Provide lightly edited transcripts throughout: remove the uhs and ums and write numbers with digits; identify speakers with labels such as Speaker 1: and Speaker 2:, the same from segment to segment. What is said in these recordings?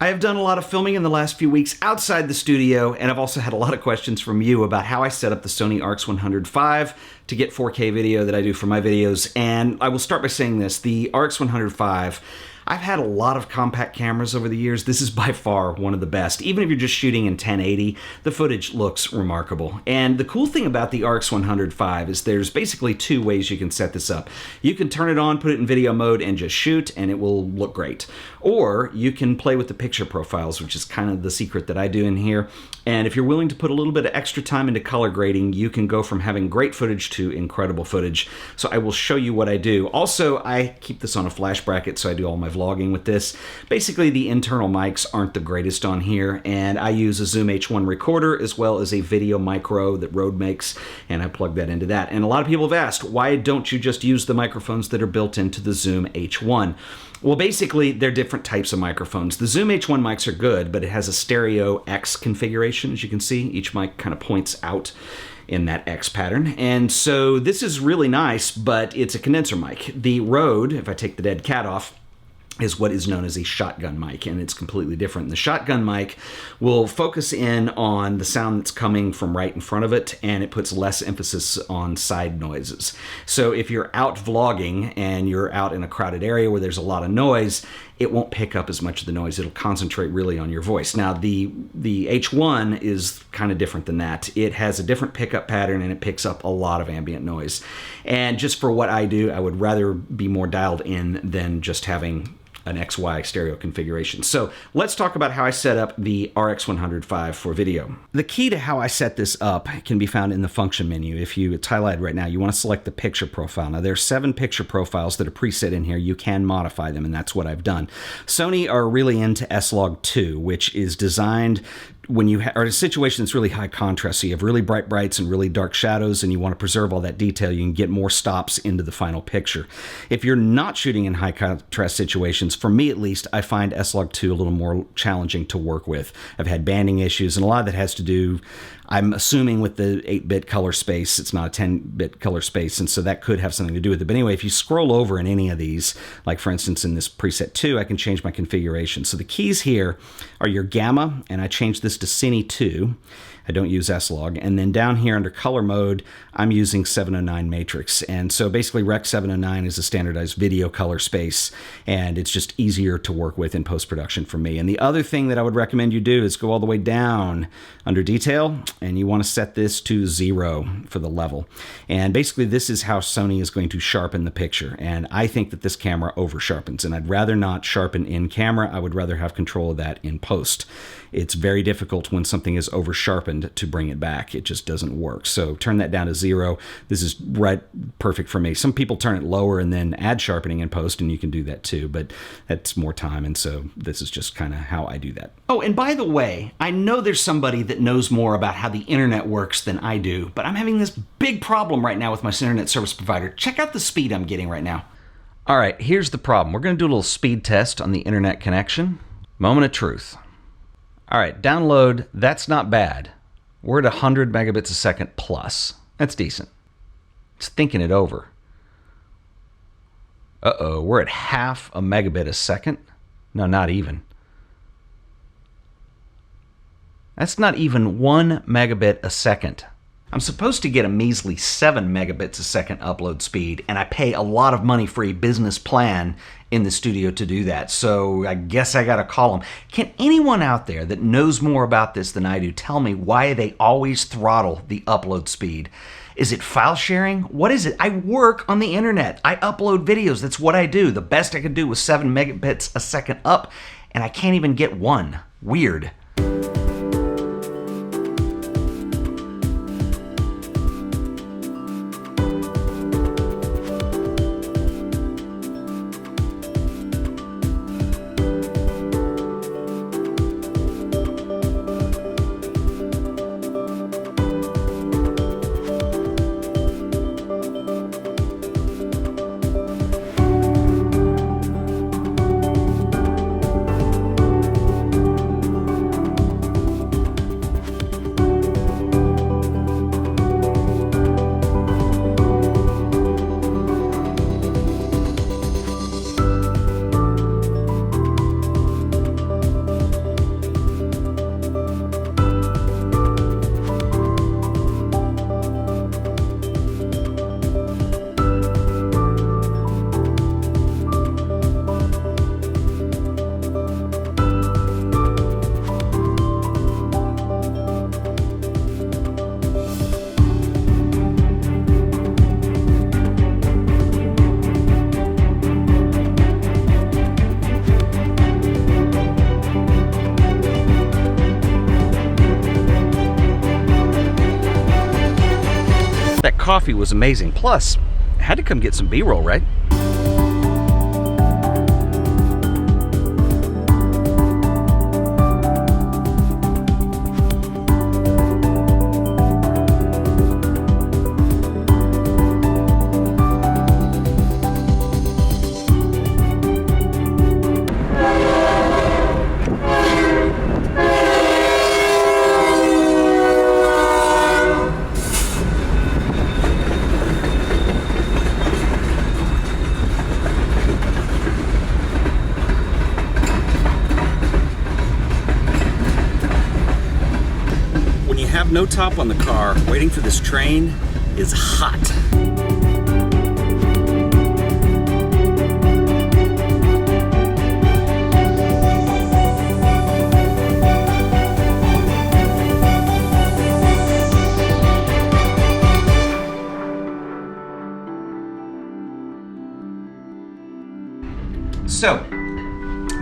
Speaker 1: I have done a lot of filming in the last few weeks outside the studio, and I've also had a lot of questions from you about how I set up the Sony RX100 V to get 4K video that I do for my videos. And I will start by saying this, the RX100 V, I've had a lot of compact cameras over the years. This is by far one of the best. Even if you're just shooting in 1080, the footage looks remarkable. And the cool thing about the RX100 V is there's basically two ways you can set this up. You can turn it on, put it in video mode, and just shoot, and it will look great. Or you can play with the picture profiles, which is kind of the secret that I do in here. And if you're willing to put a little bit of extra time into color grading, you can go from having great footage to incredible footage. So I will show you what I do. Also, I keep this on a flash bracket, so I do all my vlogging with this. Basically, the internal mics aren't the greatest on here, and I use a Zoom H1 recorder as well as a video micro that Rode makes, and I plug that into that. And a lot of people have asked, why don't you just use the microphones that are built into the Zoom H1? Well, basically, they're different types of microphones. The Zoom H1 mics are good, but it has a stereo X configuration, as you can see. Each mic kind of points out in that X pattern. And so this is really nice, but it's a condenser mic. The Rode, if I take the dead cat off, is what is known as a shotgun mic, and it's completely different. The shotgun mic will focus in on the sound that's coming from right in front of it, and it puts less emphasis on side noises. So if you're out vlogging and you're out in a crowded area where there's a lot of noise, it won't pick up as much of the noise. It'll concentrate really on your voice. Now, the H1 is kind of different than that. It has a different pickup pattern, and it picks up a lot of ambient noise. And just for what I do, I would rather be more dialed in than just having an XY stereo configuration. So let's talk about how I set up the RX100 V for video. The key to how I set this up can be found in the function menu. If it's highlighted right now, you want to select the picture profile. Now there's 7 picture profiles that are preset in here. You can modify them, and that's what I've done. Sony are really into S-Log2, which is designed when you are in a situation that's really high contrast, so you have really bright brights and really dark shadows, and you want to preserve all that detail, you can get more stops into the final picture. If you're not shooting in high contrast situations, for me at least, I find S-Log2 a little more challenging to work with. I've had banding issues, and a lot of that has to do, I'm assuming, with the 8-bit color space. It's not a 10-bit color space, and so that could have something to do with it. But anyway, if you scroll over in any of these, like for instance in this preset 2, I can change my configuration. So the keys here are your gamma, and I changed this to Cine 2. I don't use S-Log. And then down here under color mode, I'm using 709 matrix. And so basically Rec 709 is a standardized video color space, and it's just easier to work with in post-production for me. And the other thing that I would recommend you do is go all the way down under detail, and you want to set this to 0 for the level. And basically this is how Sony is going to sharpen the picture. And I think that this camera over sharpens, and I'd rather not sharpen in camera. I would rather have control of that in post. It's very difficult when something is over sharpened to bring it back. It just doesn't work. So turn that down to 0. This is perfect for me. Some people turn it lower and then add sharpening in post, and you can do that too, but that's more time, and so this is just kind of how I do that. Oh, and by the way, I know there's somebody that knows more about how the internet works than I do, but I'm having this big problem right now with my internet service provider. Check out the speed I'm getting right now. All right, here's the problem. We're going to do a little speed test on the internet connection. Moment of truth. All right, download, that's not bad. We're at 100 megabits a second plus. That's decent. It's thinking it over. Uh-oh, we're at half a megabit a second? No, not even. That's not even 1 megabit a second. I'm supposed to get a measly 7 megabits a second upload speed, and I pay a lot of money for a business plan in the studio to do that, so I guess I gotta call them. Can anyone out there that knows more about this than I do tell me why they always throttle the upload speed? Is it file sharing? What is it? I work on the internet. I upload videos. That's what I do. The best I could do was 7 megabits a second up, and I can't even get 1. Weird. coffee was amazing. Plus, I had to come get some B-roll, right? No top on the car, waiting for this train is hot. So,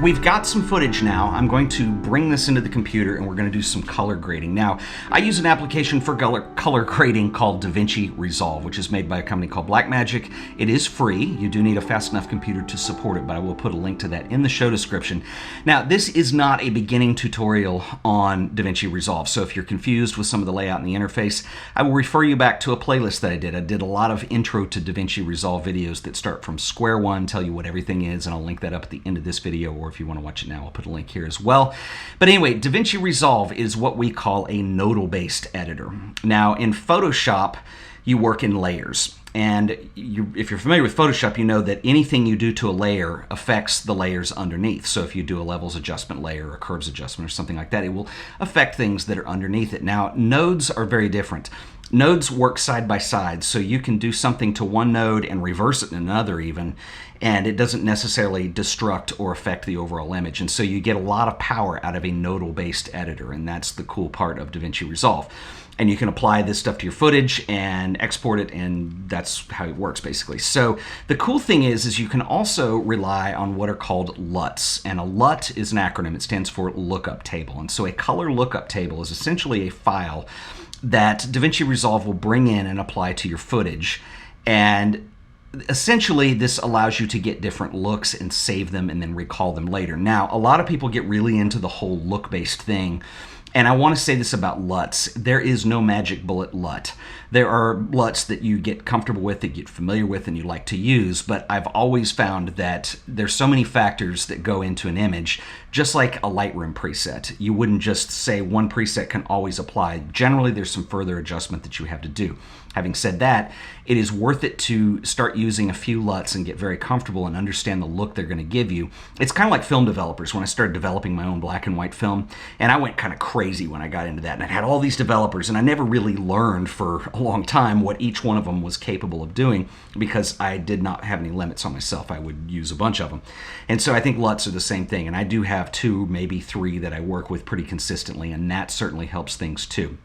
Speaker 1: we've got some footage now. I'm going to bring this into the computer and we're going to do some color grading. Now, I use an application for color grading called Davinci Resolve, which is made by a company called Blackmagic. It is free. You do need a fast enough computer to support it, but I will put a link to that in the show description. Now, this is not a beginning tutorial on Davinci Resolve, so if you're confused with some of the layout and the interface, I will refer you back to a playlist that I did. I did a lot of intro to Davinci Resolve videos that start from square one, tell you what everything is, and I'll link that up at the end of this video, or if you want to watch it now, I'll put a link here as well. But anyway, Davinci Resolve is what we call a nodal-based editor. Now, in Photoshop, you work in layers. And if you're familiar with Photoshop, you know that anything you do to a layer affects the layers underneath. So if you do a levels adjustment layer or curves adjustment or something like that, it will affect things that are underneath it. Now, nodes are very different. Nodes work side by side, so you can do something to one node and reverse it in another even, and it doesn't necessarily destruct or affect the overall image. And so you get a lot of power out of a nodal-based editor, and that's the cool part of Davinci Resolve. And you can apply this stuff to your footage and export it, and that's how it works basically. So the cool thing is you can also rely on what are called LUTs. And a LUT is an acronym. It stands for lookup table. And so a color lookup table is essentially a file that Davinci Resolve will bring in and apply to your footage. And essentially, this allows you to get different looks and save them and then recall them later. Now, a lot of people get really into the whole look-based thing. And I want to say this about LUTs. There is no magic bullet LUT. There are LUTs that you get comfortable with, that you get familiar with, and you like to use, but I've always found that there's so many factors that go into an image, just like a Lightroom preset. You wouldn't just say one preset can always apply. Generally, there's some further adjustment that you have to do. Having said that, it is worth it to start using a few LUTs and get very comfortable and understand the look they're going to give you. It's kind of like film developers. When I started developing my own black and white film, and I went kind of crazy when I got into that, and I had all these developers, and I never really learned for a long time what each one of them was capable of doing because I did not have any limits on myself. I would use a bunch of them. And so I think LUTs are the same thing, and I do have 2, maybe 3 that I work with pretty consistently, and that certainly helps things too.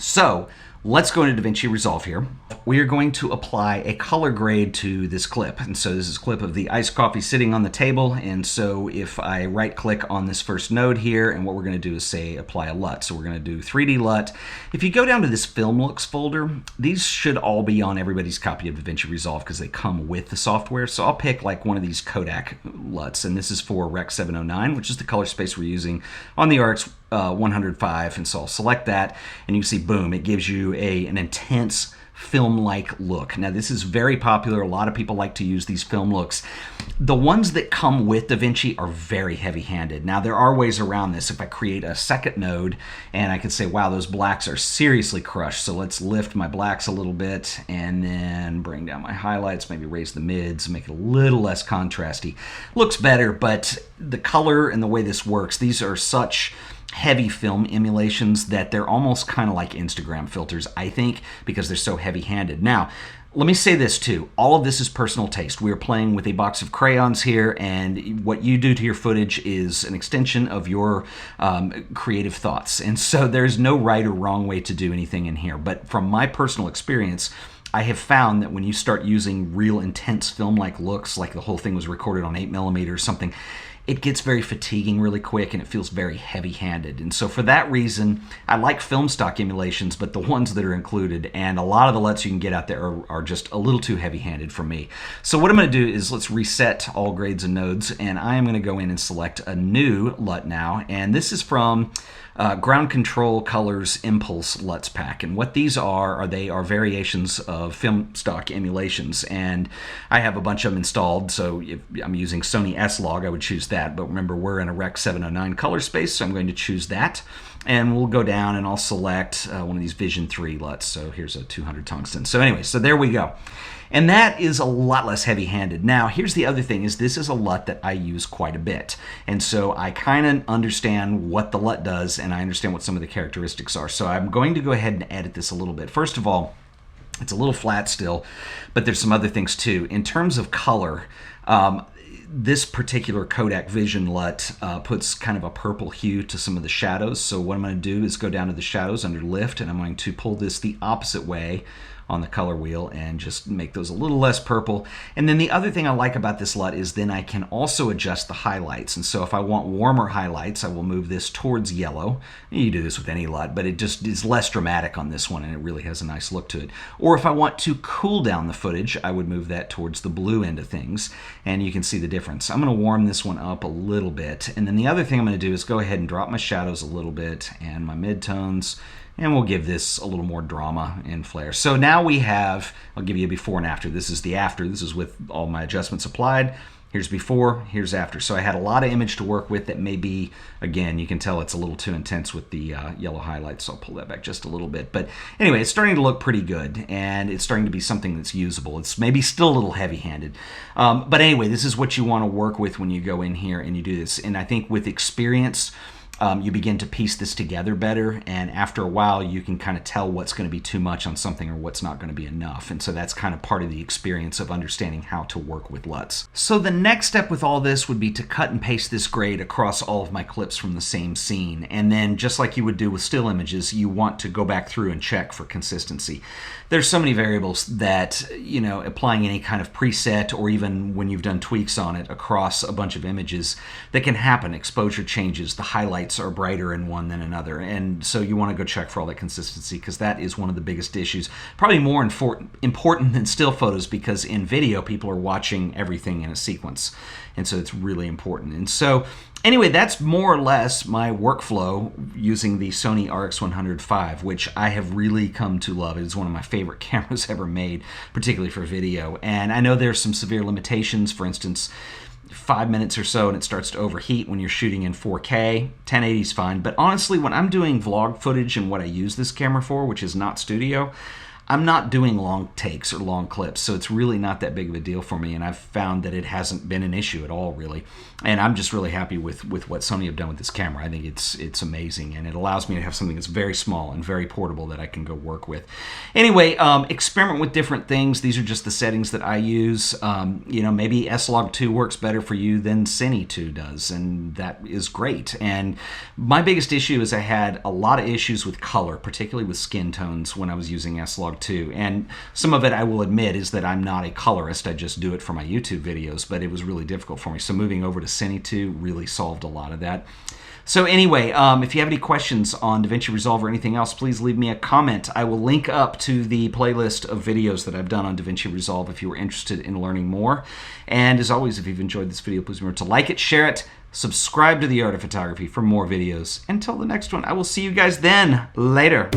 Speaker 1: So let's go into Davinci Resolve here. We are going to apply a color grade to this clip. And so this is a clip of the iced coffee sitting on the table. And so if I right click on this first node here, and what we're going to do is say apply a LUT. So we're going to do 3D LUT. If you go down to this film looks folder, these should all be on everybody's copy of Davinci Resolve because they come with the software. So I'll pick like one of these Kodak LUTs, and this is for Rec 709, which is the color space we're using on the RX100 V. And so I'll select that, and you see, boom, it gives you an intense film-like look. Now, this is very popular. A lot of people like to use these film looks. The ones that come with Davinci are very heavy-handed. Now, there are ways around this. If I create a second node, and I can say, wow, those blacks are seriously crushed. So let's lift my blacks a little bit, and then bring down my highlights, maybe raise the mids, make it a little less contrasty. Looks better, but the color and the way this works, these are such heavy film emulations that they're almost kind of like Instagram filters, I think, because they're so heavy-handed. Now, let me say this too. All of this is personal taste. We are playing with a box of crayons here, and what you do to your footage is an extension of your creative thoughts. And so there's no right or wrong way to do anything in here. But from my personal experience, I have found that when you start using real intense film-like looks, like the whole thing was recorded on 8mm or something, it gets very fatiguing really quick and it feels very heavy-handed. And so for that reason, I like film stock emulations, but the ones that are included, and a lot of the LUTs you can get out there are just a little too heavy-handed for me. So what I'm going to do is let's reset all grades and nodes, and I am going to go in and select a new LUT now, and this is from Ground Control Colors Impulse LUTs pack. And what these are they are variations of film stock emulations, and I have a bunch of them installed. So if I'm using Sony S-Log, I would choose that, but remember we're in a Rec 709 color space, so I'm going to choose that, and we'll go down and I'll select one of these Vision 3 LUTs. So here's a 200 tungsten. So anyway, so there we go. And that is a lot less heavy-handed. Now, here's the other thing, is this is a LUT that I use quite a bit. And so I kind of understand what the LUT does, and I understand what some of the characteristics are. So I'm going to go ahead and edit this a little bit. First of all, it's a little flat still, but there's some other things too. In terms of color, this particular Kodak Vision LUT puts kind of a purple hue to some of the shadows. So what I'm going to do is go down to the shadows under Lift, and I'm going to pull this the opposite way on the color wheel and just make those a little less purple. And then the other thing I like about this LUT is then I can also adjust the highlights. And so if I want warmer highlights, I will move this towards yellow. You do this with any LUT, but it just is less dramatic on this one, and it really has a nice look to it. Or if I want to cool down the footage, I would move that towards the blue end of things, and you can see the difference. I'm going to warm this one up a little bit, and then the other thing I'm going to do is go ahead and drop my shadows a little bit and my midtones, and we'll give this a little more drama and flair. So now we have, I'll give you a before and after. This is the after. This is with all my adjustments applied. Here's before, here's after. So I had a lot of image to work with that may be, again, you can tell it's a little too intense with the yellow highlights, so I'll pull that back just a little bit. But anyway, it's starting to look pretty good, and it's starting to be something that's usable. It's maybe still a little heavy-handed. But anyway, this is what you want to work with when you go in here and you do this. And I think with experience, you begin to piece this together better, and after a while you can kind of tell what's going to be too much on something or what's not going to be enough. And so that's kind of part of the experience of understanding how to work with LUTs. So the next step with all this would be to cut and paste this grade across all of my clips from the same scene, and then just like you would do with still images, you want to go back through and check for consistency. There's so many variables that, you know, applying any kind of preset or even when you've done tweaks on it across a bunch of images, that can happen. Exposure changes, the highlights are brighter in one than another, and so you want to go check for all that consistency, because that is one of the biggest issues, probably more important than still photos, because in video people are watching everything in a sequence, and so it's really important. And so anyway, that's more or less my workflow using the Sony RX100 V, which I have really come to love. It is one of my favorite cameras ever made, particularly for video. And I know there's some severe limitations. For instance, 5 minutes or so and it starts to overheat when you're shooting in 4K. 1080 is fine, but honestly, when I'm doing vlog footage and what I use this camera for, which is not studio, I'm not doing long takes or long clips, so it's really not that big of a deal for me, and I've found that it hasn't been an issue at all, really. And I'm just really happy with what Sony have done with this camera. I think it's amazing, and it allows me to have something that's very small and very portable that I can go work with. Anyway, experiment with different things. These are just the settings that I use. You know, maybe S-Log 2 works better for you than Cine 2 does, and that is great. And my biggest issue is I had a lot of issues with color, particularly with skin tones when I was using S-Log 2, and some of it, I will admit, is that I'm not a colorist. I just do it for my YouTube videos, but it was really difficult for me. So moving over to Cine 2 really solved a lot of that. So anyway, if you have any questions on Davinci Resolve or anything else, please leave me a comment. I will link up to the playlist of videos that I've done on Davinci Resolve if you are interested in learning more. And as always, if you've enjoyed this video, please remember to like it, share it, subscribe to The Art of Photography for more videos. Until the next one, I will see you guys then. Later.